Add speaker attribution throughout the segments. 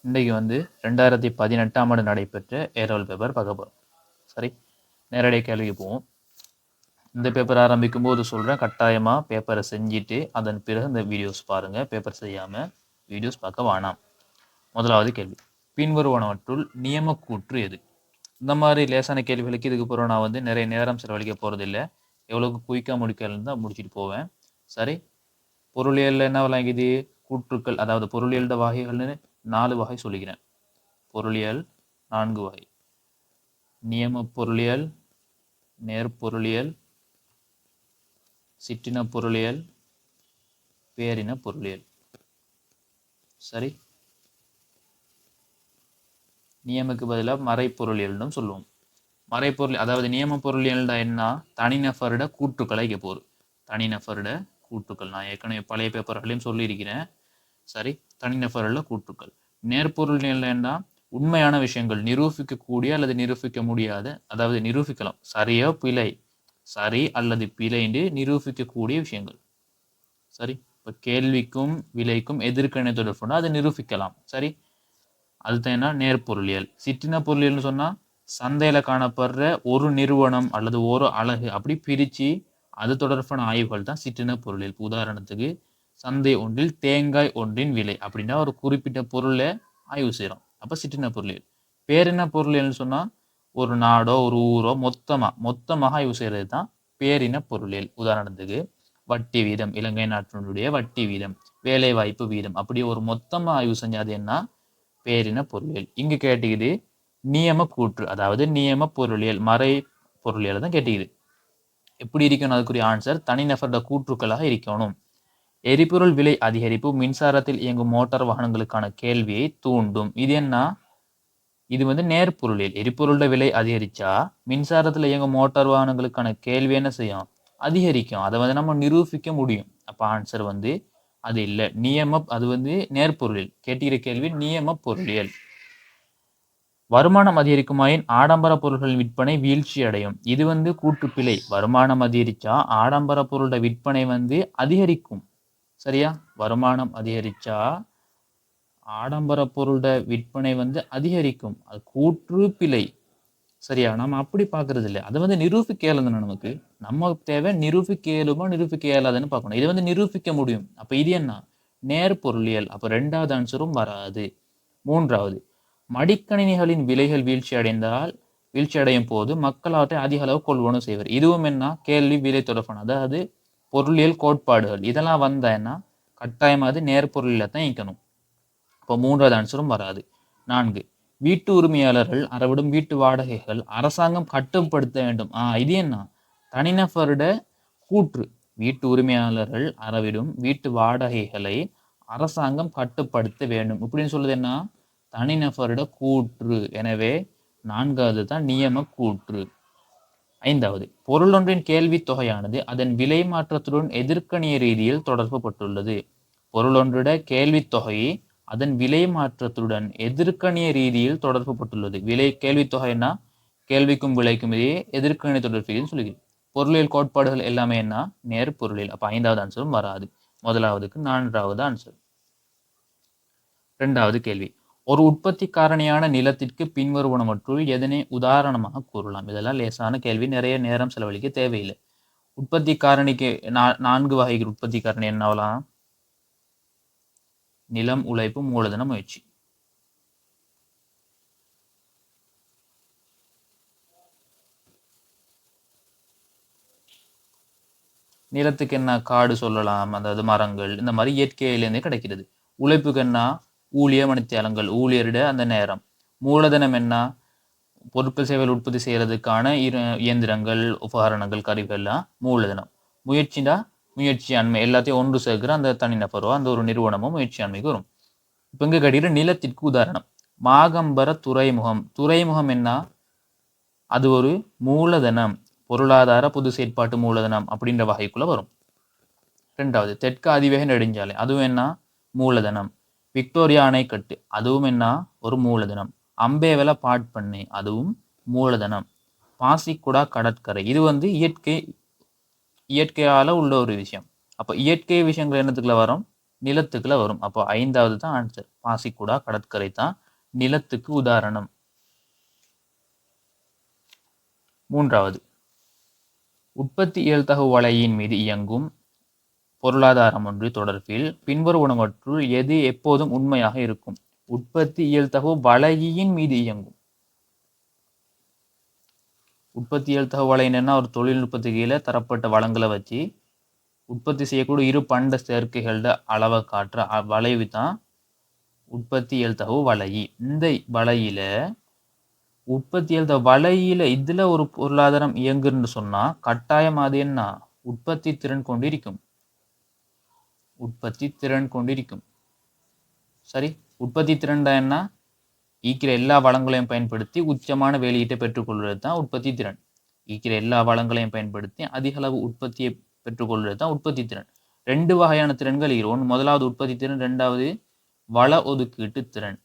Speaker 1: இன்றைக்கு 2018ஆம் ஆண்டு நடைபெற்ற ஏரோல் பேப்பர் பார்க்க போகிறோம். சரி, நேரடியாக கேள்விக்கு போவோம். இந்த பேப்பர் ஆரம்பிக்கும் போது சொல்கிறேன், கட்டாயமாக பேப்பரை செஞ்சுட்டு அதன் பிறகு இந்த வீடியோஸ் பாருங்கள். பேப்பர் செய்யாமல் வீடியோஸ் பார்க்க வேணாம். முதலாவது கேள்வி, பின்வருவனவற்றுள் நியமக்கூற்று எது? இந்த மாதிரி லேசான கேள்விகளுக்கு இதுக்கு பிறகு நான் நிறைய நேரம் செலவழிக்க போகிறதில்லை. எவ்வளோக்கு குயிக்காக முடிக்கலன்னு தான் முடிச்சுட்டு போவேன். சரி, பொருளியல் என்ன விளங்குது? கூற்றுக்கள், அதாவது பொருளியல் வகைகள்னு 4 வகை சொல்லிக்கிறேன். பொருளியல் 4 வகை: நியம பொருளியல், நேர்பொருளியல், சிற்றின பொருளியல், பேரின பொருளியல். சரி, நியமக்கு பதிலாக மறைப்பொருளியல்னு சொல்லுவோம். மறைப்பொருள், அதாவது நியம பொருளியல்டா என்ன? தனிநபரிட கூற்றுக்களை இங்கே போகுது. தனிநபரிட கூற்றுக்கள் நான் ஏற்கனவே பழைய பேப்பர்களையும் சொல்லியிருக்கிறேன். சரி, தனிநபரில் கூற்றுக்கள். நேர்பொருளியல் என்ன? உண்மையான விஷயங்கள், நிரூபிக்கக்கூடிய அல்லது நிரூபிக்க முடியாத, அதாவது நிரூபிக்கலாம், சரியோ பிழை, சரி அல்லது பிழை என்று நிரூபிக்கக்கூடிய விஷயங்கள். சரி, இப்போ கேள்விக்கும் விலைக்கும் எதிர்க்கணை தொடர்புனா அதை நிரூபிக்கலாம். சரி, அதுதான் என்ன? நேர்பொருளியல். சிற்றின பொருளியல்னு சொன்னால் சந்தையில் காணப்படுற ஒரு நிறுவனம் அல்லது ஒரு அழகு அப்படி பிரித்து அது தொடர்பான ஆய்வுகள் தான் சிற்றின பொருளியல். உதாரணத்துக்கு, சந்தை ஒன்றில் தேங்காய் ஒன்றின் விலை அப்படின்னா ஒரு குறிப்பிட்ட பொருளை ஆய்வு செய்கிறோம். அப்போ சிற்றின பொருளியல். பேரின பொருளியல்னு சொன்னால் ஒரு நாடோ ஒரு ஊரோ மொத்தமாக ஆய்வு செய்கிறது தான் பேரின பொருளியல். உதாரணத்துக்கு, வட்டி வீதம், இலங்கை நாட்டினுடைய வட்டி வீதம், வேலை வாய்ப்பு வீதம், அப்படி ஒரு மொத்தமாக ஆய்வு செஞ்சாது என்ன? பேரின பொருளியல். இங்கு கேட்டுக்குது நியம கூற்று, அதாவது நியம பொருளியல், மறை பொருளியல் தான் கேட்டுக்குது. எப்படி இருக்கணும்? அதுக்குரிய ஆன்சர் தனிநபரோட கூற்றுக்களாக இருக்கணும். எரிபொருள் விலை அதிகரிப்பு மின்சாரத்தில் இயங்கும் மோட்டார் வாகனங்களுக்கான கேள்வியை தூண்டும். இது என்ன? இது நேர்பொருளியல். எரிபொருளோட விலை அதிகரிச்சா மின்சாரத்தில் இயங்கும் மோட்டார் வாகனங்களுக்கான கேள்வி என்ன செய்யும்? அதிகரிக்கும். அதை நம்ம நிரூபிக்க முடியும். அப்போ ஆன்சர் அது இல்லை. அது நேர்பொருளியல். கேட்கிற கேள்வி நியம பொருளியல். வருமானம் அதிகரிக்குமாயின் ஆடம்பர பொருட்களின் விற்பனை வீழ்ச்சி அடையும். இது கூற்றுப்பிழை. வருமானம் அதிகரிச்சா ஆடம்பர பொருளோட விற்பனை அதிகரிக்கும். சரியா? வருமானம் அதிகரிச்சா ஆடம்பர பொருளோட விற்பனை அதிகரிக்கும். அது கூற்று பிழை. சரியா? நம்ம அப்படி பார்க்கறது இல்லை. அதை நிரூபிக்க இயலாதுன்னு நமக்கு. நம்ம தேவை நிரூபிக்க இயலுமா நிரூபிக்க இயலாதுன்னு பார்க்கணும். இதை நிரூபிக்க முடியும். அப்போ இது என்ன? நேர்பொருளியல். அப்போ 2வது ஆன்சரும் வராது. 3வது, மடிக்கணினிகளின் விலைகள் வீழ்ச்சி அடையும் போது மக்கள் அவற்றை அதிக அளவு கொள்வனவு செய்வர். இதுவும் என்ன? கேள்வி விலை தொடர்பான, அதாவது பொருளியல் கோட்பாடுகள். இதெல்லாம் என்ன? கட்டாயமாக நேர்பொருளில தான் இருக்கணும். இப்போ 3வது ஆன்சரும் வராது. 4, வீட்டு உரிமையாளர்கள் அறவிடும் வீட்டு வாடகைகள் அரசாங்கம் கட்டுப்படுத்த வேண்டும். இது என்ன? தனிநபருட கூற்று. வீட்டு உரிமையாளர்கள் அறவிடும் வீட்டு வாடகைகளை அரசாங்கம் கட்டுப்படுத்த வேண்டும் இப்படின்னு சொல்லுது என்ன? தனிநபருட கூற்று. எனவே 4வது தான் நியம கூற்று. 5வது, பொருள் ஒன்றின் கேள்வி தொகையானது அதன் விலை மாற்றத்துடன் எதிர்க்கணிய ரீதியில் தொடர்புபட்டுள்ளது. பொருள் ஒன்றிட கேள்வி தொகை அதன் விலை மாற்றத்துடன் எதிர்க்கணிய ரீதியில் தொடர்புபட்டுள்ளது. கேள்வி தொகைன்னா கேள்விக்கும் விலைக்கும் இடையே எதிர்க்கணிய தொடர்பு சொல்லுகிறது. பொருளியல் கோட்பாடுகள் எல்லாமே என்ன? நேர்பொருளியல். அப்போ 5வது ஆன்சரும் வராது. முதலாவதுக்கு 4வது ஆன்சர். 2வது கேள்வி, ஒரு உற்பத்தி காரணியான நிலத்திற்கு பின்வருவனவற்றுள் எதனை உதாரணமாக கூறலாம்? இதெல்லாம் லேசான கேள்வி, நிறைய நேரம் செலவழிக்க தேவையில்லை. உற்பத்தி காரணிக்கு 4 வகைகள். உற்பத்தி காரணி என்னவெல்லாம்? நிலம், உழைப்பு, மூலதன, முயற்சி. நிலத்துக்கு என்ன? காடு சொல்லலாம், அதாவது மரங்கள், இந்த மாதிரி இயற்கையிலேருந்து கிடைக்கிறது. உழைப்புக்கு என்ன? ஊழிய மணித்தியாலங்கள், ஊழியரிட அந்த நேரம். மூலதனம் என்ன? பொருட்கள் சேவைகள் உற்பத்தி செய்யறதுக்கான இயந்திரங்கள், உபகரணங்கள், கருவிகள்லாம் மூலதனம். முயற்சினா முயற்சியாண்மை, எல்லாத்தையும் ஒன்று சேர்க்கிற அந்த தனிநபரோ அந்த ஒரு நிறுவனமோ முயற்சியாண்மைக்கு வரும். இப்போ இங்கே கிடைக்கிற நிலத்திற்கு உதாரணம் மாகம்பர துறைமுகம். துறைமுகம் என்ன? அது ஒரு மூலதனம், பொருளாதார பொது செயற்பாட்டு மூலதனம் அப்படின்ற வகைக்குள்ள வரும். 2வது, தெற்கு அதிவேக நெடுஞ்சாலை, அதுவும் என்ன? மூலதனம். விக்டோரியா அணைக்கட்டு, அதுவும் என்ன? ஒரு மூலதனம். அம்பேவல பாட்பண்ணை, அதுவும் மூலதனம். பாசிக்குடா கடற்கரை, இது இயற்கையால உள்ள ஒரு விஷயம். அப்போ இயற்கை விஷயங்கள் என்னத்துக்குள்ள வரும்? நிலத்துக்குள்ள வரும். அப்போ 5வது தான் ஆன்சர். பாசிக்குடா கடற்கரை தான் நிலத்துக்கு உதாரணம். 3வது உற்பத்தி இயல்தகு வலையின் மீது இயங்கும் பொருளாதாரம் ஒன்று தொடர்பில் பின்வருவனவற்றுள் எது எப்போதும் உண்மையாக இருக்கும்? உற்பத்தி இயல்தகு வலையின் மீது இயங்கும். உற்பத்தி இயல்தகு வலை என்னன்னா ஒரு தொழில்நுட்பத்துக்கு கீழே தரப்பட்ட வளங்களை வச்சு உற்பத்தி செய்யக்கூடிய இரு பண்ட சேர்க்கைகளோட அளவை காட்டுற வளைவு தான் உற்பத்தி இயல்தகு வலை. இந்த வலையில உற்பத்தி இயல்தகு வலையில இதுல ஒரு பொருளாதாரம் இயங்குன்னு சொன்னா கட்டாயம் அது என்ன? உற்பத்தி திறன் கொண்டிருக்கும். உற்பத்தி திறன் கொண்டிருக்கும். சரி, உற்பத்தி திறன் தான் என்ன? ஈக்கிற எல்லா வளங்களையும் பயன்படுத்தி உச்சமான வெளியீட்டை பெற்றுக்கொள்வது தான் உற்பத்தி திறன். ஈக்கிற எல்லா வளங்களையும் பயன்படுத்தி அதிக அளவு உற்பத்தியை பெற்றுக்கொள்வது தான் உற்பத்தி திறன். 2 வகையான திறன்கள் ஒன்று முதலாவது உற்பத்தி திறன், 2வது வள ஒதுக்கீட்டு திறன்.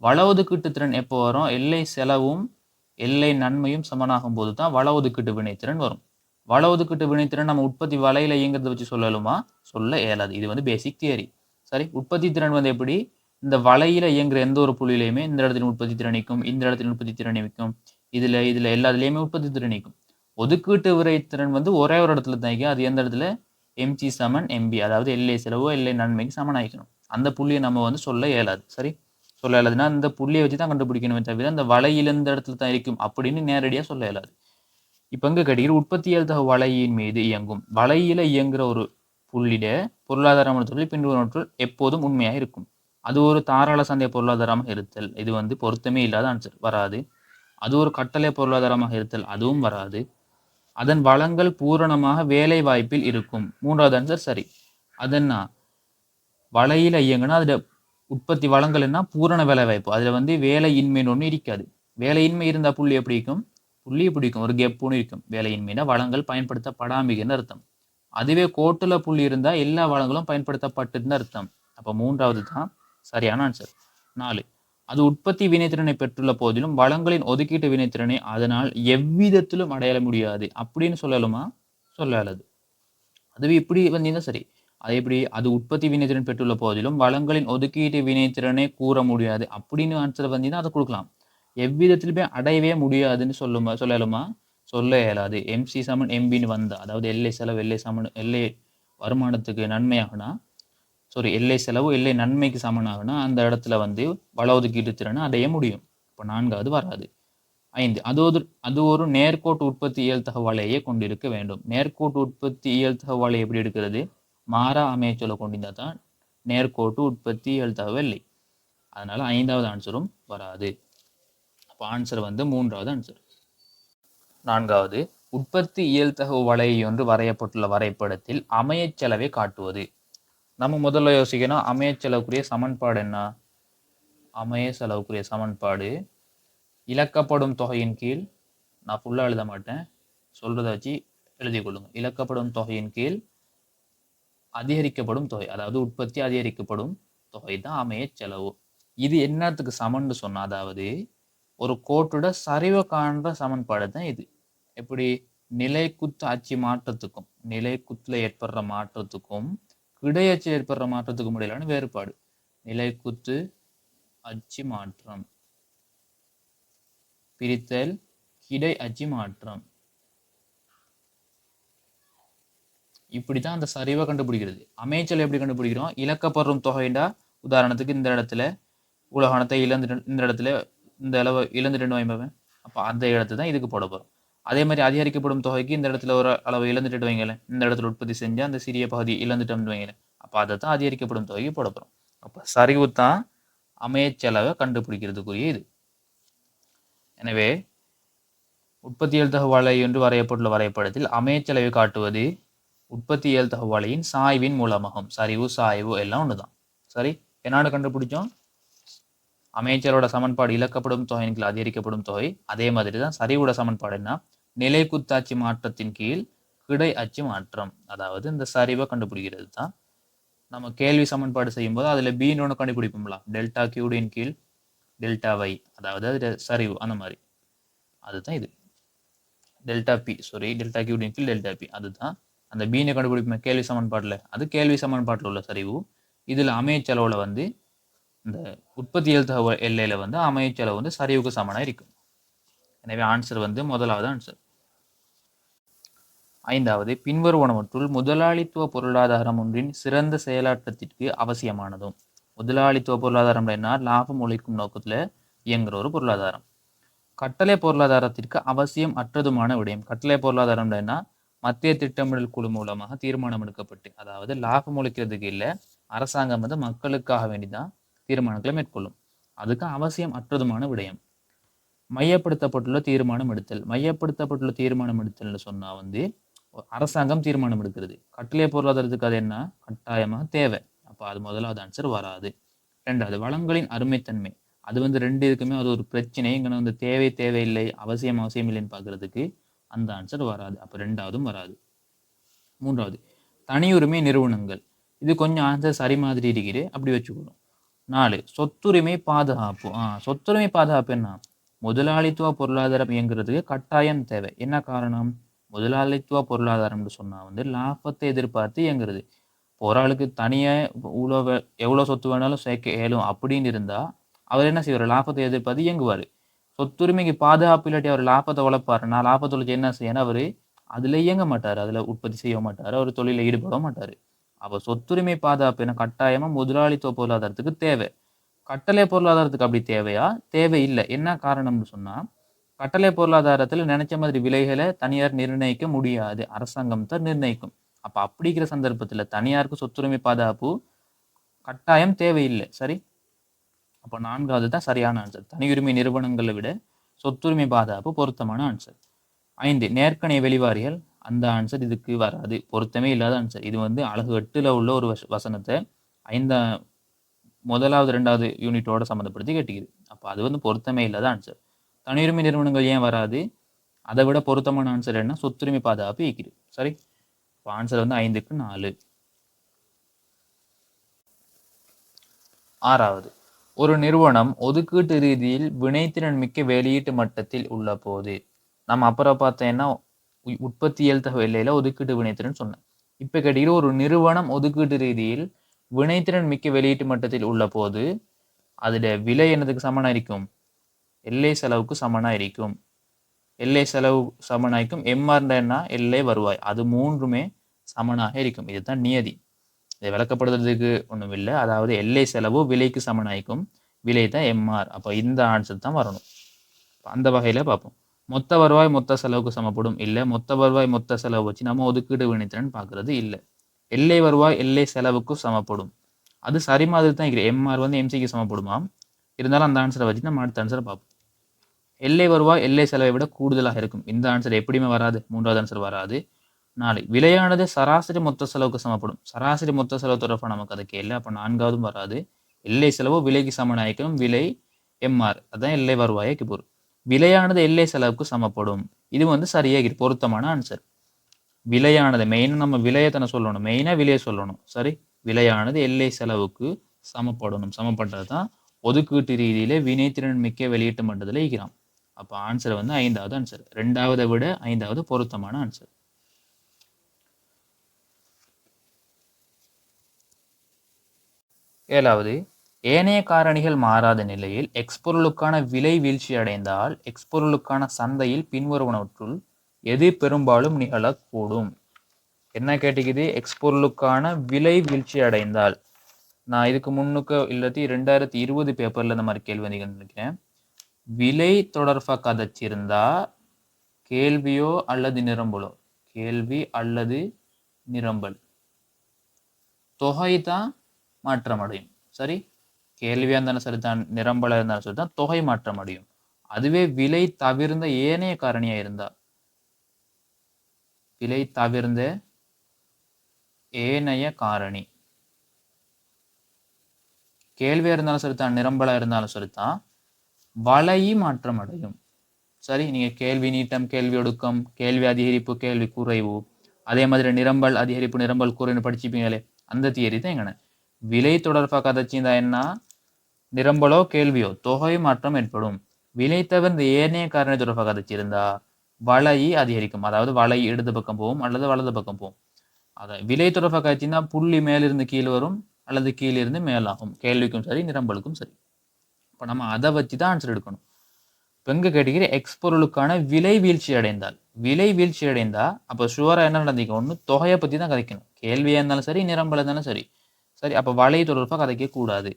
Speaker 1: வள ஒதுக்கீட்டு திறன் எப்போ வரும்? எல்லை செலவும் எல்லை நன்மையும் சமனாகும் போது தான் வள ஒதுக்கீட்டு வினைத்திறன் வரும். வள ஒதுக்கீட்டு வினைத்திறன் நம்ம உற்பத்தி வலையில இயங்குறத வச்சு சொல்லலுமா? சொல்ல இயலாது. இது பேசிக் தியரி. சரி, உற்பத்தி திறன் எப்படி? இந்த வலையில இயங்குற எந்த ஒரு புள்ளியிலையுமே இந்த இடத்துல உற்பத்தி திறன் நிற்கும், இந்த இடத்துல உற்பத்தி திறன் நிற்கும், இதுல எல்லாத்துலயுமே உற்பத்தி திறன் நிற்கும். ஒதுக்கீட்டு வினைத்திறன் ஒரே ஒரு இடத்துல தான். அது எந்த இடத்துல? mg சமன் mb, அதாவது எல்லை செலவோ எல்லை நன்மைக்கு சமனாயிக்கணும். அந்த புள்ளியை நம்ம சொல்ல இயலாது. சரி, சொல்ல இயலாதுன்னா இந்த புள்ளியை வச்சு தான் கண்டுபிடிக்கணுமே தவிர இந்த வலையில இந்த இடத்துல தான் இருக்கும் அப்படின்னு நேரடியா சொல்ல இயலாது. இப்ப இங்க கிடைக்கிற உற்பத்தி இயல்தகு வலையின் மீது இயங்கும். வலையில இயங்குற ஒரு புள்ளிட பொருளாதாரம் பின்வருவனவற்றுள் எப்போதும் உண்மையாக இருக்கும். அது ஒரு தாராள சந்தை பொருளாதாரமாக இருத்தல். இது பொருத்தமே இல்லாத ஆன்சர், வராது. அது ஒரு கட்டளை பொருளாதாரமாக இருத்தல், அதுவும் வராது. அதன் வளங்கள் பூரணமாக வேலை வாய்ப்பில் இருக்கும். 3வது ஆன்சர் சரி. அதென்ன? வலையில இயங்குனா அதுல உற்பத்தி வளங்கள் என்ன? பூரண வேலை வாய்ப்பு. அதுல வேலையின்மைன்னு ஒண்ணு இருக்காது. வேலையின்மை இருந்தா புள்ளி எப்படி இருக்கும்? புள்ளி பிடிக்கும், ஒரு கெப்புன்னு இருக்கும். வேலையின்மைனா வளங்கள் பயன்படுத்தப்படாமைன்னு அர்த்தம். அதுவே கோட்டுல புள்ளி இருந்தா எல்லா வளங்களும் பயன்படுத்தப்பட்டுன்னு அர்த்தம். அப்ப 3வது தான் சரியான ஆன்சர். 4, அது உற்பத்தி வினைத்திறனை பெற்றுள்ள போதிலும் வளங்களின் ஒதுக்கீட்டு வினைத்திறனை அதனால் எவ்விதத்திலும் அடைய முடியாது அப்படின்னு சொல்லலுமா? சொல்லலாது. அதுவே இப்படி வந்தீங்கன்னா சரி. அது எப்படி? அது உற்பத்தி வினைத்திறன் பெற்றுள்ள போதிலும் வளங்களின் ஒதுக்கீட்டு வினைத்திறனை கூற முடியாது அப்படின்னு ஆன்சர் வந்தீங்கன்னா அதை கொடுக்கலாம். எவ்விதத்திலுமே அடையவே முடியாதுன்னு சொல்லலுமா? சொல்ல இயலாது. mc சமன் mb வந்தா, அதாவது எல்லை செலவு எல்லை வருமானத்துக்கு நன்மையாகனா, சாரி, எல்லை செலவு எல்லை நன்மைக்கு சமனாகனா அந்த இடத்துல வள ஒதுக்கீட்டு திறனை அடைய முடியும். இப்போ 4வது வராது. 5, அது ஒரு நேர்கோட்டு உற்பத்தி இயல்தகு வலையை கொண்டிருக்க வேண்டும். நேர்கோட்டு உற்பத்தி இயல்தகு வலை எப்படி எடுக்கிறது? மாறா அமைச்சொல்லை கொண்டிருந்தா தான் நேர்கோட்டு உற்பத்தி இயல்தகு வலை. அதனால 5வது ஆன்சரும் வராது. அப்போ ஆன்சர் 3வது ஆன்சர். 4வது, உற்பத்தி இயல்தகு வலை ஒன்று வரையப்பட்டுள்ள வரைபடத்தில் அமையச் செலவை காட்டுவது. நம்ம முதல்ல யோசிக்கணும், அமைய செலவுக்குரிய சமன்பாடு என்ன? அமைய செலவுக்குரிய சமன்பாடு இழக்கப்படும் தொகையின் கீழ், நான் ஃபுல்லா எழுத மாட்டேன், சொல்றதை வச்சு எழுதி கொள்ளுங்க. இழக்கப்படும் தொகையின் கீழ் அதிகரிக்கப்படும் தொகை, அதாவது உற்பத்தி அதிகரிக்கப்படும் தொகை தான் அமைய செலவு. இது என்னத்துக்கு சமன்னு சொன்னா, அதாவது ஒரு கோட்டோட சரிவை காண்ற சமன்பாடு தான் இது. எப்படி? நிலைக்குத்து அச்சு மாற்றத்துக்கும் நிலைக்குத்துல ஏற்படுற மாற்றத்துக்கும் கிடையச்சில் ஏற்படுற மாற்றத்துக்கும் இடையிலான வேறுபாடு. நிலைக்குத்து அச்சு மாற்றம் பிரித்தல் கிடை அச்சு மாற்றம். இப்படித்தான் அந்த சரிவை கண்டுபிடிக்கிறது. அமைச்சல் எப்படி கண்டுபிடிக்கிறோம்? இழக்கப்படும் தொகைண்டா, உதாரணத்துக்கு இந்த இடத்துல உலகணத்தை இந்த இடத்துல இந்த அளவு இழந்துட்டு வைப்பேன். அப்போ அந்த இடத்து தான் இதுக்கு போட போறோம். அதே மாதிரி அதிகரிக்கப்படும் தொகைக்கு இந்த இடத்துல ஒரு அளவு இழந்துட்டு வைங்களேன், இந்த இடத்துல உற்பத்தி செஞ்சா அந்த சிறிய பகுதி இழந்துட்டோம்னு வைங்களேன், அப்போ அதை தான் அதிகரிக்கப்படும் தொகைக்கு போட போறோம். அப்போ சரிவு தான் அமையச்செலவை கண்டுபிடிக்கிறதுக்குரிய இது. எனவே உற்பத்தி இயல்தகு வலை என்று வரையப்பட்டுள்ள வரைபடத்தில் அமையச்செலவை காட்டுவது உற்பத்தி இயல்தகு வலையின் சாய்வின் மூலமாகும். சரிவு சாய்வு எல்லாம் ஒண்ணுதான். சரி, என்னன்னு கண்டுபிடிச்சோம்? அமைச்சரோட சமன்பாடு இழக்கப்படும் தொகையின் கீழ் அதிகரிக்கப்படும் தொகை. அதே மாதிரி தான் சரிவோட சமன்பாடு என்ன? நிலைக்குத்தாட்சி மாற்றத்தின் கீழ் கிடை அச்சு மாற்றம். அதாவது இந்த சரிவை கண்டுபிடிக்கிறது தான் நம்ம கேள்வி சமன்பாடு செய்யும் போது அதுல பின்னு ஒன்று கண்டுபிடிப்போம்ல, டெல்டா கியூடின் கீழ் டெல்டா வை, அதாவது அது சரிவு, அந்த மாதிரி. அதுதான் இது டெல்டா பி, சாரி, டெல்டா கியூடின் கீழ் டெல்டா பி. அதுதான் அந்த பீனை கண்டுபிடிப்போம் கேள்வி சமன்பாடுல. அது கேள்வி சமன்பாட்டில் உள்ள சரிவு. இதில் அமைய செலவில் வந்து இந்த உற்பத்தியல் தகவல் எல்லையில் வந்து அமைய செலவு வந்து சரிவுக்கு சமனாக இருக்கும். எனவே ஆன்சர் வந்து முதலாவது ஆன்சர். ஐந்தாவது, பின்வருவனவற்றுள் முதலாளித்துவ பொருளாதாரம் ஒன்றின் சிறந்த செயலாற்றத்திற்கு அவசியமானதும். முதலாளித்துவ பொருளாதாரம் என்ன? லாபம் உழைக்கும் நோக்கத்தில் இயங்குகிற ஒரு பொருளாதாரம். கட்டளை பொருளாதாரத்திற்கு அவசியம் அற்றதுமான விடயம். கட்டளை பொருளாதாரம் என்ன? மத்திய திட்டமிடல் குழு மூலமாக தீர்மானம் எடுக்கப்பட்டு, அதாவது லாபம் உழைக்கிறதுக்கு இல்லை, அரசாங்கம் வந்து மக்களுக்காக வேண்டிதான் தீர்மானங்களை மேற்கொள்ளும். அதுக்கு அவசியம் அற்றதுமான விடயம். மையப்படுத்தப்பட்டுள்ள தீர்மானம் எடுத்தல். மையப்படுத்தப்பட்டுள்ள தீர்மானம் எடுத்தல்னு சொன்னா வந்து அரசாங்கம் தீர்மானம் எடுக்கிறது. கட்டளை பொருளாதாரத்துக்கு அது என்ன? கட்டாயமாக தேவை. அப்போ அது முதலாவது ஆன்சர் வராது. ரெண்டாவது, வளங்களின் அருமைத்தன்மை. அது வந்து ரெண்டு இதுக்குமே அது ஒரு பிரச்சனை. இங்கே வந்து தேவையில்லை, அவசியம் இல்லைன்னு பார்க்கறதுக்கு அந்த ஆன்சர் வராது. அப்போ ரெண்டாவதும் வராது. மூன்றாவது, தனியுரிமை நிறுவனங்கள். இது கொஞ்சம் ஆன்சர் சரி மாதிரி இருக்குது, அப்படி வச்சுக்கணும். 4, சொத்துரிமை பாதுகாப்பு. சொத்துரிமை பாதுகாப்பு என்ன? முதலாளித்துவ பொருளாதாரம் இயங்குறதுக்கு கட்டாயம் தேவை. என்ன காரணம்? முதலாளித்துவ பொருளாதாரம்னு சொன்னா வந்து லாபத்தை எதிர்பார்த்து இயங்குறது. ஒரு ஆளுக்கு தனியாக எவ்வளோ சொத்து வேணாலும் சேர்க்க இயலும் அப்படின்னு இருந்தா அவர் என்ன செய்வார்? லாபத்தை எதிர்பார்த்து இயங்குவார். சொத்துரிமைக்கு பாதுகாப்பு இல்லாட்டி அவர் லாபத்தை உழைப்பாரு. நான் லாபத்தை உழைச்சி என்ன செய்யணும்? அவர் அதில் இயங்க மாட்டார், அதில் உற்பத்தி செய்ய மாட்டார், அவர் தொழிலில் ஈடுபட மாட்டார். அப்போ சொத்துரிமை பாதுகாப்பு என்ன? கட்டாயமாக முதலாளித்துவ பொருளாதாரத்துக்கு தேவை. கட்டளை பொருளாதாரத்துக்கு அப்படி தேவையா? தேவையில்லை. என்ன காரணம்னு சொன்னால், கட்டளை பொருளாதாரத்தில் நினைச்ச மாதிரி விலைகளை தனியார் நிர்ணயிக்க முடியாது, அரசாங்கம் தான் நிர்ணயிக்கும். அப்போ அப்படிங்கிற சந்தர்ப்பத்தில் தனியாருக்கு சொத்துரிமை பாதுகாப்பு கட்டாயம் தேவையில்லை. சரி, அப்போ 4வது தான் சரியான ஆன்சர். தனியுரிமை நிறுவனங்களை விட சொத்துரிமை பாதுகாப்பு பொருத்தமான ஆன்சர். 5, நேர்கணை வெளிவாரிகள். அந்த ஆன்சர் இதுக்கு வராது, பொருத்தமே இல்லாத ஆன்சர். இது வந்து அழகு 8ல் உள்ள ஒரு வசனத்தை 1வது 2வது யூனிட்டோட சம்மந்தப்படுத்தி கேட்டுக்குது. அப்போ அது வந்து பொருத்தமே இல்லாத ஆன்சர். தனியுரிமை நிறுவனங்கள் ஏன் வராது? அதை விட பொருத்தமான ஆன்சர் என்ன? சொத்துரிமை பாதுகாப்பு இருக்குது. சரி, இப்போ ஆன்சர் வந்து 5க்கு 4. 6வது, ஒரு நிறுவனம் ஒதுக்கீட்டு ரீதியில் வினைத்திறன் மிக்க வெளியீட்டு மட்டத்தில் உள்ள போது. நம்ம அப்புறம் பார்த்தேன்னா உற்பத்தியல் தகவல் எல்லையில் ஒதுக்கீட்டு வினைத்திறன் சொன்னேன். இப்போ கேட்டீங்க, ஒரு நிறுவனம் ஒதுக்கீட்டு ரீதியில் வினைத்திறன் மிக்க வெளியீட்டு மட்டத்தில் உள்ள போது அதோட விலை என்னதுக்கு சமனாக இருக்கும்? எல்லை செலவுக்கு சமனாக இருக்கும். எல்லை செலவு சமனாய்க்கும். எம்ஆர்னா எல்லை வருவாய், அது மூன்றுமே சமனாக இருக்கும். இதுதான் நியதி. இதை விளக்கப்படுத்துறதுக்கு ஒன்றும் இல்லை. அதாவது எல்லை செலவு விலைக்கு சமனாய்க்கும், விலை தான் எம்ஆர். அப்போ இந்த ஆன்சர் தான் வரணும். அந்த வகையில் பார்ப்போம். மொத்த வருவாய் மொத்த செலவுக்கு சமப்படும் இல்லை. மொத்த வருவாய் மொத்த செலவு வச்சு நம்ம ஒதுக்கீடு வினைத்திறன் பார்க்கறது இல்லை. எல்லை வருவாய் எல்லை செலவுக்கு சமப்படும், அது சரி மாதிரி தான் இருக்கிற. எம்ஆர் வந்து எம்சிக்கு சமப்படுமா? இருந்தாலும் அந்த ஆன்சரை வச்சு நம்ம அடுத்த ஆன்சரை பார்ப்போம். எல்லை வருவாய் எல்லை செலவை விட கூடுதலாக இருக்கும். இந்த ஆன்சர் எப்படியுமே வராது, 3வது ஆன்சர் வராது. 4, விலையானது சராசரி மொத்த செலவுக்கு சமப்படும். சராசரி மொத்த செலவு தொடர்பாக நமக்கு அதை கேள்வி. அப்போ 4வதும் வராது. எல்லை செலவு விலைக்கு சமனாய்க்கணும், விலை எம்ஆர், அதான் எல்லை வருவாய்க்கு பொருள். விலையானது எல்லை செலவுக்கு சமப்படும், இது வந்து சரியாக பொருத்தமான ஆன்சர். விலையானது மெயினாக நம்ம விலையை தானே சொல்லணும், மெயினாக விலையை சொல்லணும். சரி, விலையானது எல்லை செலவுக்கு சமப்படணும். சமப்பட்டது தான் ஒதுக்கீட்டு ரீதியில வினைத்திறன் மிக்க வெளியீட்டு மட்டத்தில் இருக்கிறோம். அப்போ ஆன்சர் வந்து 5வது ஆன்சர். 2வது விட 5வது பொருத்தமான ஆன்சர். 7வது, ஏனைய காரணிகள் மாறாத நிலையில் எக்ஸ்பொருளுக்கான விலை வீழ்ச்சி அடைந்தால் எக்ஸ்பொருளுக்கான சந்தையில் பின்வருவனவற்றுள் எது பெரும்பாலும் நிகழக்கூடும்? என்ன கேட்டுக்குது? எக்ஸ்பொருளுக்கான விலை வீழ்ச்சி அடைந்தால். நான் இதுக்கு முன்னுக்கு இல்லாட்டி 2020 பேப்பர்ல இந்த மாதிரி கேள்வி நினைக்கிறேன். விலை தொடர்பாக கதைச்சிருந்தா கேள்வியோ அல்லது நிரம்பலோ, கேள்வி அல்லது நிரம்பல், தொகை தான் மாற்றம் அடையும். சரி, கேள்வியா இருந்தாலும் சரிதான், நிரம்பலா இருந்தாலும் சரிதான், தொகை மாற்றம் அடையும். அதுவே விலை தவிர்ந்த ஏனைய காரணியா இருந்தா, விலை தவிர்ந்த ஏனைய காரணி, கேள்வியா இருந்தாலும் சரிதான், நிரம்பலா இருந்தாலும் சரிதான், வலை மாற்றம் அடையும். சரி, நீங்க கேள்வி நீட்டம், கேள்வி ஒடுக்கம், கேள்வி அதிகரிப்பு, கேள்வி குறைவு, அதே மாதிரி நிரம்பல் அதிகரிப்பு, நிரம்பல் குறைன்னு படிச்சுப்பீங்களே, அந்த தியரி தான் எங்கன. விலை தொடர்பாக கதைச்சிருந்தா என்ன? நிரம்பலோ கேள்வியோ தொகை மாற்றம் ஏற்படும். விலை தவிர்ந்த ஏனைய காரணி தொடர்பாக கதைச்சிருந்தா வலை அதிகரிக்கும். அதாவது வலை இடது பக்கம் போகும் அல்லது வலது பக்கம் போகும். அதை விலை தொடர்பாக கதைச்சிருந்தா புள்ளி மேலிருந்து கீழ் வரும் அல்லது கீழிருந்து மேலாகும். கேள்விக்கும் சரி நிரம்பலுக்கும் சரி. இப்போ நம்ம அதை வச்சு தான் ஆன்சர் எடுக்கணும். இப்போ எங்கே கேட்டீங்க எக்ஸ் பொருளுக்கான விலை வீழ்ச்சி அடைந்தால், விலை வீழ்ச்சி அடைந்தா அப்போ ஷுவராக என்ன நடந்திக்க ஒன்று தொகையை பற்றி தான் கதைக்கணும். கேள்வியாக இருந்தாலும் சரி நிரம்பல் இருந்தாலும் சரி. சரி அப்போ வலை தொடர்பாக கதைக்க கூடாது.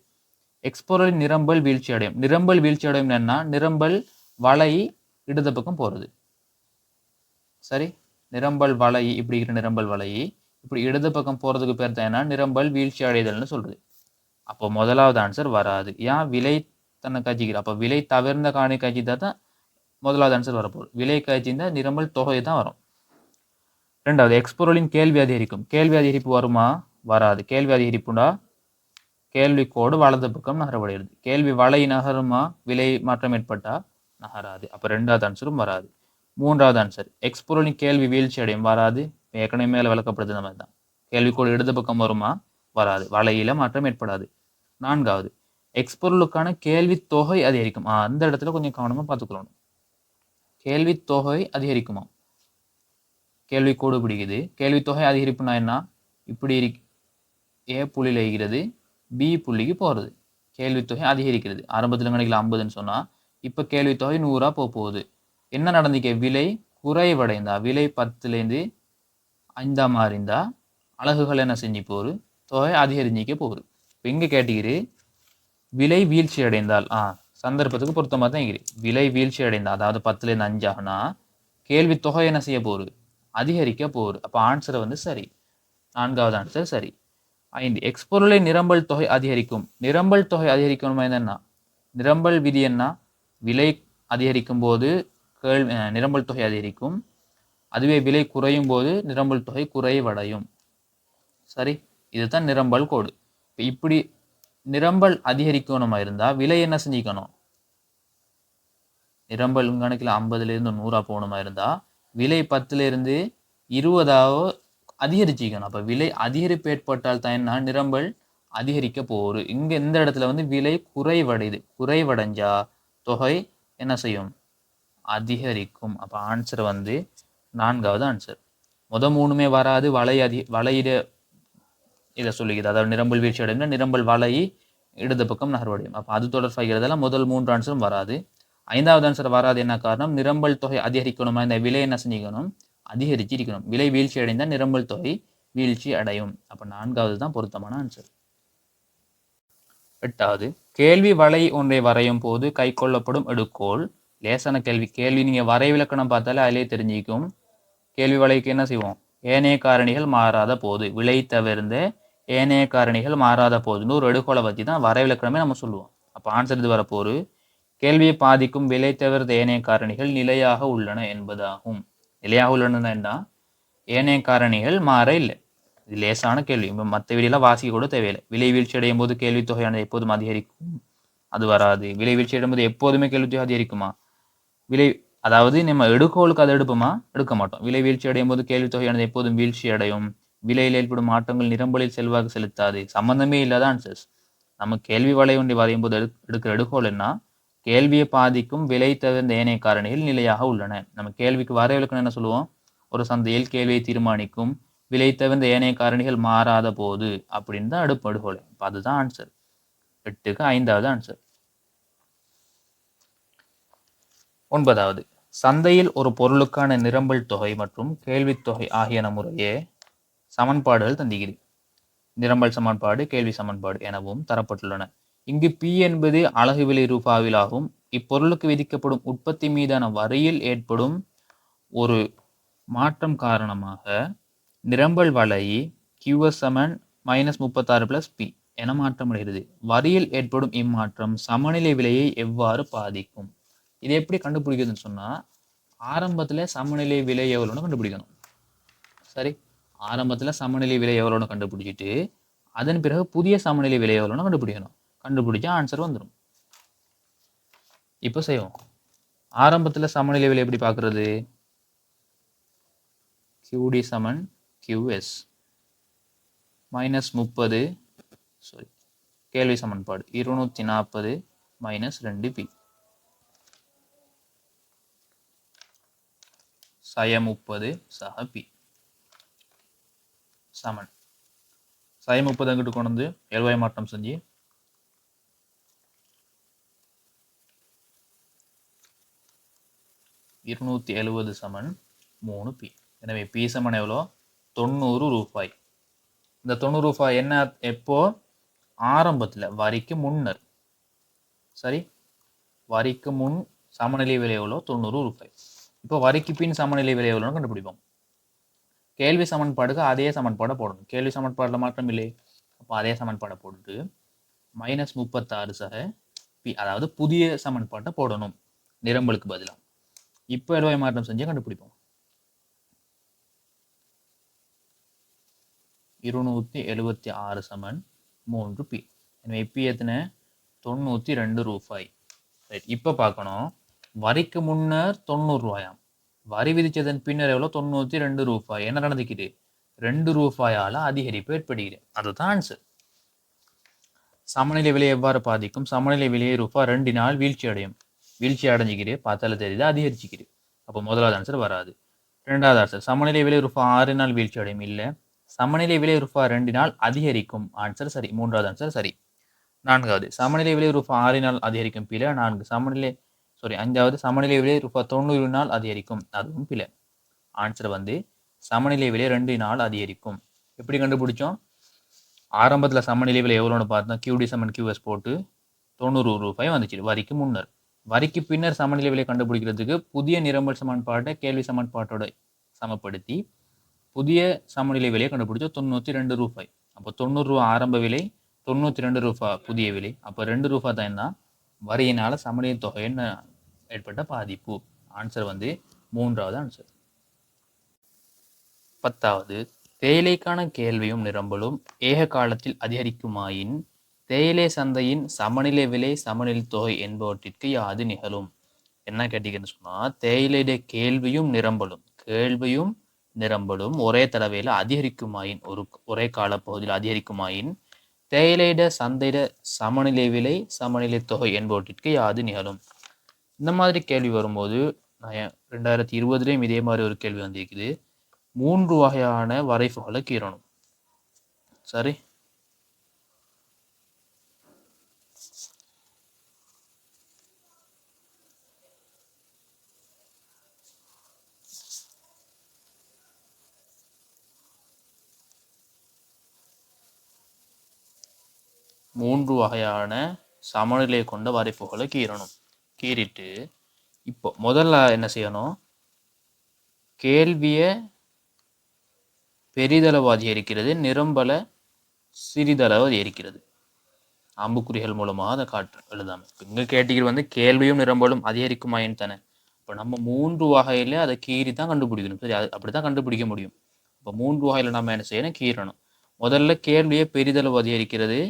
Speaker 1: எக்ஸ் பொருளின் நிரம்பல் வீழ்ச்சி அடையும். நிரம்பல் வீழ்ச்சி அடையும் என்னன்னா நிரம்பல் வலை இடது பக்கம் போகிறது. சரி நிரம்பல் வலை இப்படி இருக்கிற நிரம்பல் வலை இப்படி இடது பக்கம் போகிறதுக்கு பேர் தான் என்ன நிரம்பல் வீழ்ச்சி அடைதல்னு சொல்கிறது. அப்போ முதலாவது ஆன்சர் வராது. ஏன் விலை தன்னை காய்ச்சிக்கிற அப்போ விலை தவிர்ந்த காணி காய்ச்சிதா தான் முதலாவது ஆன்சர் வரப்போகுது. விலை காய்ச்சிருந்தா நிரம்பல் தொகை தான் வரும். ரெண்டாவது எக்ஸ் பொருளின் கேள்வி அதிகரிக்கும். கேள்வி அதிகரிப்பு வருமா? வராது. கேள்வி அதிகரிப்புண்டா கேள்வி கோடு வலது பக்கம் நகரப்படுகிறது. கேள்வி வலை நகருமா? விலை மாற்றம் ஏற்பட்டா நகராது. அப்போ ரெண்டாவது ஆன்சரும் வராது. மூன்றாவது ஆன்சர் எக்ஸ் பொருளின் கேள்வி வீழ்ச்சி அடையும். வராது. ஏற்கனவே மேலே விளக்கப்படுது நம்ம தான். கேள்வி கோடு இடது பக்கம் வருமா? வராது. வலையில மாற்றம் ஏற்படாது. நான்காவது எக்ஸ் பொருளுக்கான கேள்வி தொகை அதிகரிக்கும். அந்த இடத்துல கொஞ்சம் கவனமா பார்த்துக்கணும். கேள்வி தொகை அதிகரிக்குமா? கேள்வி கோடு பிடிக்குது. கேள்வி தொகை அதிகரிப்புனா என்ன? இப்படி ஏ புள்ளியில் இருக்கிறது பி புள்ளிக்கு போகிறது. கேள்வி தொகை அதிகரிக்கிறது. ஆரம்பத்தில் கணக்கில் 50ன்னு சொன்னால் இப்போ கேள்வி தொகை 100 போகுது. என்ன நடந்திக்க? விலை குறைவடைந்தா விலை 10லேருந்து 5 மாறிந்தா அலகுகள் என்ன செஞ்சு போகுது? தொகை அதிகரிஞ்சிக்க போகுது. இப்போ இங்கே கேட்டீங்க விலை வீழ்ச்சி அடைந்தால் சந்தர்ப்பத்துக்கு பொருத்தமாக தான் இருக்குது. விலை வீழ்ச்சி அடைந்தால் அதாவது 10லேருந்து 5 ஆகுனா கேள்வி தொகை என்ன செய்ய போகுது? அதிகரிக்க போகுது. அப்போ ஆன்சரை வந்து சரி. நான்காவது ஆன்சர் சரி. 5 எக்ஸ் பொருளை நிரம்பல் தொகை அதிகரிக்கும். நிரம்பல் தொகை அதிகரிக்கணுமா? என்ன நிரம்பல் விதி என்ன? விலை அதிகரிக்கும் போது நிரம்பல் தொகை அதிகரிக்கும். அதுவே விலை குறையும் போது நிரம்பல் தொகை குறைவடையும். சரி இதுதான் நிரம்பல் கோடு. இப்படி நிரம்பல் அதிகரிக்கணுமா இருந்தா விலை என்ன செஞ்சுக்கணும்? நிரம்பல் கணக்கில் 50லேருந்து 100 போகணுமா இருந்தா விலை 10லேருந்து 20 அதிகரிச்சிக்கணும். அப்போ விலை அதிகரிப்பு ஏற்பட்டால் தான் என்ன நிரம்பல் அதிகரிக்க போகுது. இங்கே இந்த இடத்துல வந்து விலை குறைவடையுது. குறைவடைஞ்சா தொகை என்ன செய்யும்? அதிகரிக்கும். அப்போ ஆன்சர் வந்து நான்காவது ஆன்சர். மூணுமே வராது. வலையிட இதை சொல்லிக்குது. அதாவது நிரம்பல் வீழ்ச்சி அடைந்தா நிரம்பல் வலை இடது பக்கம் நகர்வடையும். அப்போ அது தொடர்பாகிறதெல்லாம் முதல் 3 ஆன்சரும் வராது. 5வது ஆன்சர் வராது. என்ன காரணம்? நிரம்பல் தொகை அதிகரிக்கணுமா? இந்த விலை என்ன செஞ்சுக்கணும்? அதிகரிச்சு இருக்கணும். விலை வீழ்ச்சி அடைந்தால் நிரம்பல் தொகை வீழ்ச்சி அடையும். அப்போ 4வது தான் பொருத்தமான ஆன்சர். 8வது கேள்வி வலை ஒன்றை வரையும் போது கை கொள்ளப்படும் எடுக்கோள். லேசான கேள்வி நீங்க வரைவிலக்கணம் பார்த்தாலே அதிலே தெரிஞ்சிக்கும். கேள்வி வலைக்கு என்ன செய்வோம்? ஏனைய காரணிகள் மாறாத போது, விலை தவிர்ந்த ஏனைய காரணிகள் மாறாத போதுன்னு ஒரு எடுக்கோளை வச்சு தான் வரைவிலக்கணமே நம்ம சொல்லுவோம். அப்போ ஆன்சர் இது வரப்போரு கேள்வியை பாதிக்கும் விலை தவிர்த்த ஏனைய காரணிகள் நிலையாக உள்ளன என்பதாகும். நிலையாக உள்ளன என்ன? ஏனைய காரணிகள் மாற இல்லை. இது லேசான கேள்வி. மற்ற விலையெல்லாம் வாசிக்க கூட தேவையில்லை. விலை வீழ்ச்சி அடையும் போது கேள்வி தொகையானது எப்போதும் அதிகரிக்கும். அது வராது. விலை வீழ்ச்சி அடையும் போது எப்போதுமே கேள்வி தொகை அதிகரிக்குமா? அதாவது நம்ம எடுக்கோளுக்கு அதை எடுப்போமா? எடுக்க மாட்டோம். விலை வீழ்ச்சி அடையும் போது கேள்வி தொகையானது எப்போதும் வீழ்ச்சி அடையும். விலையில் ஏற்படும் மாற்றங்கள் நிரம்பலில் செல்வாக்கு செலுத்தாது. சம்பந்தமே இல்லாத ஆன்சர்ஸ். நம்ம கேள்வி வலை ஒன்றை வரையும் போது எடுக்கிற எடுக்கோள் என்ன? கேள்வியை பாதிக்கும் விலை தவிர்ந்த ஏனைய காரணிகள் நிலையாக உள்ளன. நம்ம கேள்விக்கு வரைவிலக்கணம் என்ன சொல்லுவோம்? ஒரு சந்தையில் கேள்வியை தீர்மானிக்கும் விலை தவிர்ந்த ஏனைய காரணிகள் மாறாத போது அப்படின்னு தான் எடுக்கோள். அதுதான் ஆன்சர். 8க்கு 5வது ஆன்சர். 9வது சந்தையில் ஒரு பொருளுக்கான நிரம்பல் தொகை மற்றும் கேள்வித்தொகை ஆகியன முறையே சமன்பாடுகள் தந்திகிறது. நிரம்பல் சமன்பாடு, கேள்வி சமன்பாடு எனவும் தரப்பட்டுள்ளன. இங்கு P என்பது அலகு விலை ரூபாவில் ஆகும். இப்பொருளுக்கு விதிக்கப்படும் உற்பத்தி மீதான வரியில் ஏற்படும் ஒரு மாற்றம் காரணமாக நிரம்பல் வலை QS -36 P என மாற்றமடைகிறது. வரியில் ஏற்படும் இம்மாற்றம் சமநிலை விலையை எவ்வாறு பாதிக்கும்? இதை எப்படி கண்டுபிடிக்கிறதுன்னு சொன்னா ஆரம்பத்துல சமநிலை விலை எவ்வளோன்னு கண்டுபிடிக்கணும். சரி ஆரம்பத்துல சமநிலை விலை எவ்வளோன்னு கண்டுபிடிச்சிட்டு அதன் பிறகு புதிய சமநிலை விலை எவ்வளோன்னு கண்டுபிடிக்கணும். கண்டுபிடிச்சா ஆன்சர் வந்துடும். இப்போ செய்வோம். ஆரம்பத்துல சமநிலை விலை எப்படி பார்க்கறது? QD QS -30 கேள்வி சமன்பாடு 240 -2P -30 P சமன் sin 30 அங்கிட்டு கொண்டு வந்து LY மாற்றம் செஞ்சு 270 சமன் 3p. எனவே p சமன் எவ்வளோ 90 ரூபாய். இந்த 90 ரூபாய் என்ன எப்போ ஆரம்பத்தில் வரிக்கு முன்னர், சரி, வரிக்கு முன் சமநிலை விலை எவ்வளோ 90 ரூபாய். இப்போ வரிக்கு பின் சமநிலை விலை எவ்வளோன்னு கண்டுபிடிப்போம். கேள்வி சமன்பாடுக்கு அதே சமன்பாடை போடணும். கேள்வி சமன்பாடில் மாற்றம் இல்லை, அப்போ அதே சமன்பாடை போட்டுட்டு -36 சக பி, அதாவது புதிய சமன்பாட்டை போடணும் நிரம்பலுக்கு பதிலாக. இப்போ LY மாற்றம் செஞ்சு கண்டுபிடிப்போம். 276 சமன் 3p. எனவே இப்போ எத்தனை 92 ரூபாய். ரைட், இப்போ பார்க்கணும் வரிக்கு முன்னர் 90 ரூபாயாம், வரி விதிச்சதன் பின்னர் எவ்வளோ 92 ரூபாய். என்ன நடந்துக்கிது 2 ரூபாயால் அதிகரிப்பு ஏற்படுகிறது. அதுதான் ஆன்சர். சமநிலை விலை எவ்வாறு பாதிக்கும்? சமநிலை விலையை ரூபாய் 2 வீழ்ச்சி அடையும். வீழ்ச்சி அடைஞ்சிக்கிறே பார்த்தால தெரியுது அதிகரிச்சுக்கிறேன். அப்போ முதலாவது ஆன்சர் வராது. ரெண்டாவது ஆன்சர் சமநிலை விலை ரூபாய் 6 வீழ்ச்சி அடையும். இல்லை, சமநிலை விலை ரூபாய் 2 அதிகரிக்கும். ஆன்சர் சரி, மூன்றாவது ஆன்சர் சரி. நான்காவது சமநிலை விலை ரூபாய் 6 அதிகரிக்கும். பிழை. அஞ்சாவது சமநிலை விலை ரூபாய் 90 அதிகரிக்கும். அதுவும் பிழை. ஆன்சர் வந்து சமநிலை விலை 2 அதிகரிக்கும். எப்படி கண்டுபிடிச்சோம்? ஆரம்பத்தில் சமநிலை விலை எவ்வளோன்னு பார்த்தோம், QD சமன் QS போட்டு 90 ரூபாய் வந்துச்சு வரிக்கு முன்னர். வரிக்கு பின்னர் சமநிலை விலை கண்டுபிடிக்கிறதுக்கு புதிய நிரம்பல் சமன்பாட்டை கேள்வி சமன்பாட்டோட சமப்படுத்தி புதிய சமநிலை விலையை கண்டுபிடிச்சோம் 92 ரூபாய். அப்போ 90 ரூபா ஆரம்ப விலை, 92 ரூபாய் புதிய விலை. அப்போ 2 ரூபாய் தான் என்ன வரியினால சமநிலை தொகை என்ன ஏற்பட்ட பாதிப்பு. ஆன்சர் வந்து மூன்றாவது ஆன்சர். 10வது தேயிலைக்கான கேள்வியும் நிரம்பலும் ஏக காலத்தில் அதிகரிக்குமாயின் தேயிலை சந்தையின் சமநிலை விலை சமநிலை தொகை என்பவற்றிற்கு யாது நிகழும். என்ன கேட்டீங்கன்னு சொன்னா, தேயிலையுடைய கேள்வியும் நிரம்பலும் ஒரே தடவையில் அதிகரிக்குமாயின், ஒரே காலப்பகுதியில் அதிகரிக்குமாயின் தேயிலையுடைய சந்தையிட சமநிலை விலை சமநிலை தொகை என்பவற்றிற்கு யாது நிகழும். இந்த மாதிரி கேள்வி வரும்போது 2020 இதே மாதிரி ஒரு கேள்வி வந்திருக்குது. 3 வகையான வரைவுகளை கீறணும். சரி, மூன்று வகையான சமநிலை கொண்ட வரைவுகளை கீறணும். கீறிட்டு இப்போ முதல்ல என்ன செய்யணும், கேள்வியை பெரிதளவு அதிகரிக்கிறது, நிரம்பல சிறிதளவு அதிகரிக்கிறது. அம்புக்குறிகள் மூலமாக அதை எழுதாம. இங்கே கேட்டீங்க வந்து கேள்வியும் நிரம்பலும் அதிகரிக்குமாயின்னு தானே. இப்போ நம்ம 3 வகையில அதை கீறி தான் கண்டுபிடிக்கணும். சரி, அப்படித்தான் கண்டுபிடிக்க முடியும். இப்போ 3 வகையில நம்ம என்ன செய்யணும், கீறணும். முதல்ல கேள்வியை பெரிதளவு அதிகரிக்கிறது,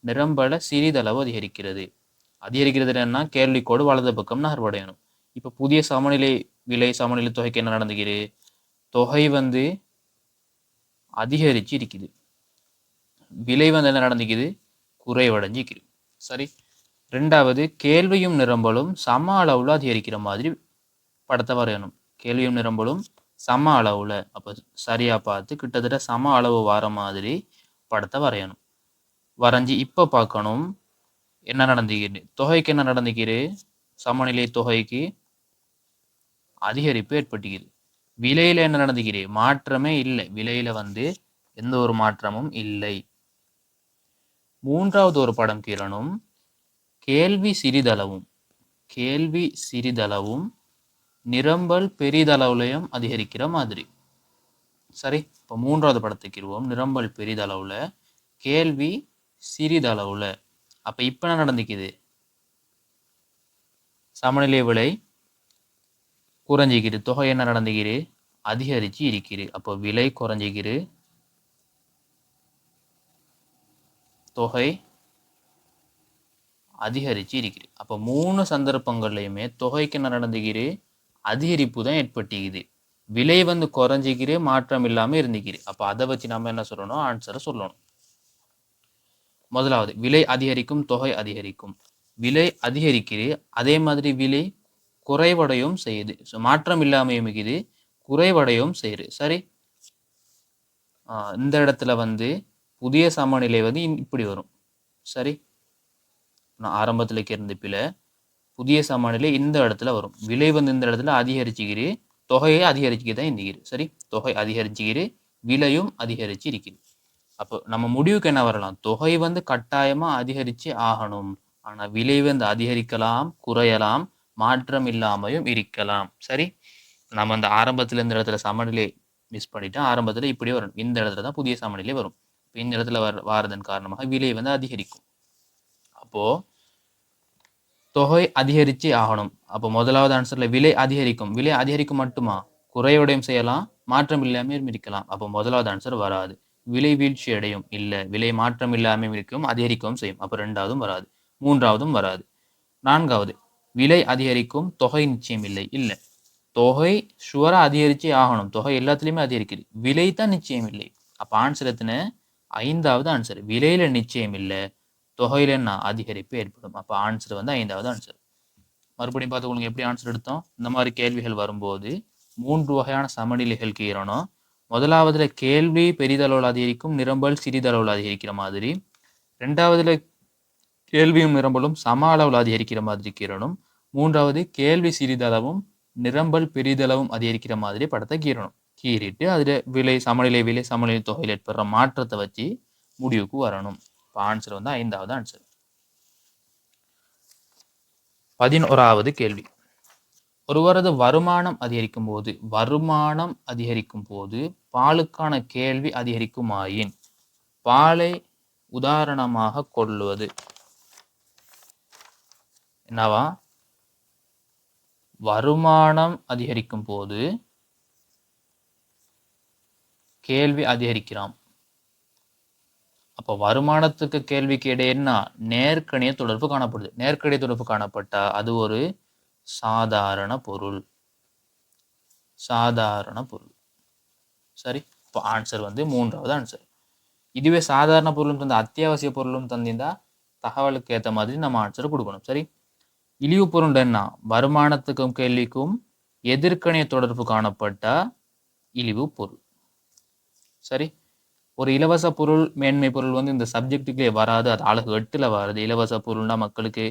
Speaker 1: நிரம்பல சிறிதளவு அதிகரிக்கிறது. அதிகரிக்கிறது என்னன்னா கேள்விக்கோடு வலது பக்கம் நகர்வடையணும். இப்போ புதிய சமநிலை விலை சமநிலை தொகைக்கு என்ன நடந்துகிறது, தொகை வந்து அதிகரிச்சு இருக்குது, விலை வந்து என்ன நடந்துக்குது குறைவடைஞ்சிக்குது. சரி, ரெண்டாவது கேள்வியும் நிரம்பலும் சம அளவுல அதிகரிக்கிற மாதிரி படத்தை வரையணும். கேள்வியும் நிரம்பலும் சம அளவுல, அப்போ சரியா பார்த்து கிட்டத்தட்ட சம அளவு வர மாதிரி படத்தை வரையணும். வரைஞ்சி இப்போ பார்க்கணும் என்ன நடந்துக்கிறது, தொகைக்கு என்ன நடந்துக்கிறது, சமநிலை தொகைக்கு அதிகரிப்பு ஏற்பட்டுகிறது. விலையில என்ன நடந்துக்கிறது, மாற்றமே இல்லை. விலையில வந்து எந்த ஒரு மாற்றமும் இல்லை. மூன்றாவது ஒரு படம் கீழனும் கேள்வி சிறிதளவும் நிரம்பல் பெரிதளவுலையும் அதிகரிக்கிற மாதிரி. சரி, இப்போ மூன்றாவது படத்துக்கு இருவோம். நிரம்பல் பெரிதளவுல கேள்வி சிறிதளவுல. அப்ப இப்ப என்ன நடந்துக்குது, சமநிலை விலை குறைஞ்சிக்கிது, தொகை என்ன நடந்துக்கிது அதிகரிச்சு இருக்குது. அப்போ விலை குறைஞ்சிக்கிது, தொகை அதிகரிச்சு இருக்குது. அப்போ 3 சந்தர்ப்பங்கள்லையுமே தொகைக்கு என்ன நடந்துக்கிது அதிகரிப்பு தான் ஏற்பட்டுக்குது. விலை வந்து குறைஞ்சிக்கிது, மாற்றம் இல்லாம இருந்துக்கிது. அப்போ அதை வச்சு நம்ம என்ன சொல்லணும், ஆன்சரை சொல்லணும். முதலாவது விலை அதிகரிக்கும், தொகை அதிகரிக்கும். விலை அதிகரிக்குது, அதே மாதிரி விலை குறைவடையும் செய்யுது. ஸோ மாற்றம் இல்லாமையும் இருக்குது, குறைவடையும் செய்யுது. சரி, இந்த இடத்துல வந்து புதிய சமநிலை வந்து இப்படி வரும். சரி, நான் ஆரம்பத்தில் இருந்த பிள்ளை புதிய சமநிலை இந்த இடத்துல வரும். விலை வந்து இந்த இடத்துல அதிகரிச்சுக்கிறு, தொகையை அதிகரிச்சுக்கு தான் இருந்துக்கிறு. சரி, தொகை அதிகரிச்சுக்கிறு, விலையும் அதிகரிச்சு இருக்குது. அப்போ நம்ம முடிவுக்கு என்ன வரலாம்? தொகை வந்து கட்டாயமா அதிகரிச்சு ஆகணும். ஆனா விலை வந்து அதிகரிக்கலாம், குறையலாம், மாற்றம் இல்லாமையும் இருக்கலாம். சரி, நம்ம அந்த ஆரம்பத்துல இந்த இடத்துல சமநிலை மிஸ் பண்ணிட்டோம். ஆரம்பத்துல இப்படி வரும். இந்த இடத்துல தான் புதிய சமநிலை வரும். இந்த இடத்துல வாரதன் காரணமாக விலை வந்து அதிகரிக்கும். அப்போ தொகை அதிகரிச்சு ஆகணும். அப்போ முதலாவது ஆன்சர்ல விலை அதிகரிக்கும். விலை அதிகரிக்கும் மட்டுமா? குறையோடையும் செய்யலாம், மாற்றம் இல்லாமல் இருக்கலாம். அப்போ முதலாவது ஆன்சர் வராது. விலை வீழ்ச்சி அடையும் இல்ல, விலை மாற்றம் இல்லாமல் இருக்கும், அதிகரிக்கவும் செய்யும். அப்போ ரெண்டாவதும் வராது, மூன்றாவதும் வராது. நான்காவது, விலை அதிகரிக்கும், தொகை நிச்சயம் இல்லை. இல்ல, தொகை ஷுவரா அதிகரிச்சே ஆகணும். தொகை எல்லாத்துலயுமே அதிகரிக்குது, விலை தான் நிச்சயம் இல்லை. அப்ப ஆன்சர் எத்தனை? ஐந்தாவது ஆன்சர். விலையில நிச்சயம் இல்லை, தொகையில என்ன அதிகரிப்பு ஏற்படும். அப்ப ஆன்சர் வந்து ஐந்தாவது ஆன்சர். மறுபடியும் பார்த்துக்கொள்ளுங்க எப்படி ஆன்சர் எடுத்தோம். இந்த மாதிரி கேள்விகள் வரும்போது 3 வகையான சமநிலைகள் கீறணும். முதலாவதுல கேள்வி பெரிதளவில் அதிகரிக்கும், நிரம்பல் சிறிதளவில் அதிகரிக்கிற மாதிரி. ரெண்டாவதுல கேள்வியும் நிரம்பலும் சம அளவில் அதிகரிக்கிற மாதிரி கீறணும். மூன்றாவது கேள்வி சிறிதளவும் நிரம்பல் பெரிதளவும் அதிகரிக்கிற மாதிரி படத்தை கீறணும். கீறிட்டு அதுல விலை சமநிலை தொகையில் ஏற்படுற மாற்றத்தை வச்சு முடிவுக்கு வரணும். இப்போ ஆன்சர் வந்து ஐந்தாவது ஆன்சர். 11வது கேள்வி. ஒருவரது வருமானம் அதிகரிக்கும் போது பாலுக்கான கேள்வி அதிகரிக்குமாயின் பாலை உதாரணமாக கொள்வது என்னவா? வருமானம் அதிகரிக்கும் போது கேள்வி அதிகரிக்கிறான். அப்போ வருமானத்துக்கு கேள்விக்கு இடையே என்ன? நேர்கணிய தொடர்பு காணப்படுது. நேர்கணிய தொடர்பு காணப்பட்டா அது ஒரு சாதாரண பொருள். சாதாரண பொருள். சரி, இப்போ ஆன்சர் வந்து மூன்றாவது ஆன்சர். இதுவே சாதாரண பொருளும் தந்த அத்தியாவசிய பொருளும் தந்திருந்தா தகவலுக்கு ஏற்ற மாதிரி நம்ம ஆன்சர் கொடுக்கணும். சரி, இழிவு பொருள் என்ன? வருமானத்துக்கும் கேள்விக்கும் எதிர்கணிய தொடர்பு காணப்பட்டா இழிவு பொருள். சரி, ஒரு இலவச பொருள் மேன்மை பொருள் வந்து இந்த சப்ஜெக்டுக்குள்ளே வராது. அது அழகு 8ல் வருது. இலவச பொருள்னா மக்களுக்கு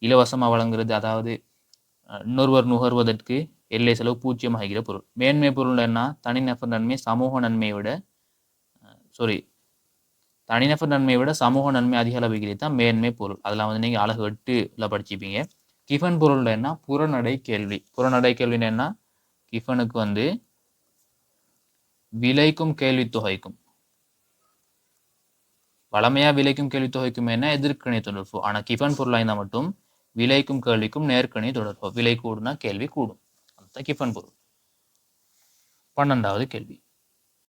Speaker 1: இலவசமாக வழங்குறது, அதாவது இன்னொருவர் நுகர்வதற்கு எல்லை செலவு 0 ஆகிற பொருள். மேன்மை பொருள் என்ன? தனிநபர் நன்மை சமூக நன்மையை விட தனிநபர் நன்மையை விட சமூக நன்மை அதிக அளவு தான் மேன்மை பொருள். அதெல்லாம் வந்து நீங்க அழகு 8ல் படிச்சுப்பீங்க. கிஃபன் பொருள் என்ன? புறநடை கேள்வி. புறநடை கேள்வின்னு என்ன? கிஃபனுக்கு வந்து விலைக்கும் கேள்வி தொகைக்கும், வளமையா விலைக்கும் கேள்வி தொகைக்கும் என்ன? எதிர்கணிய தொடர்பு. ஆனா கிஃபன் பொருளா இருந்தா மட்டும் விலைக்கும் கேள்விக்கும் நேர்கணிய தொடர்பு. விலை கூடுனா கேள்வி கூடும். அதுதான் கிஃபன் பொருள். 12வது கேள்வி.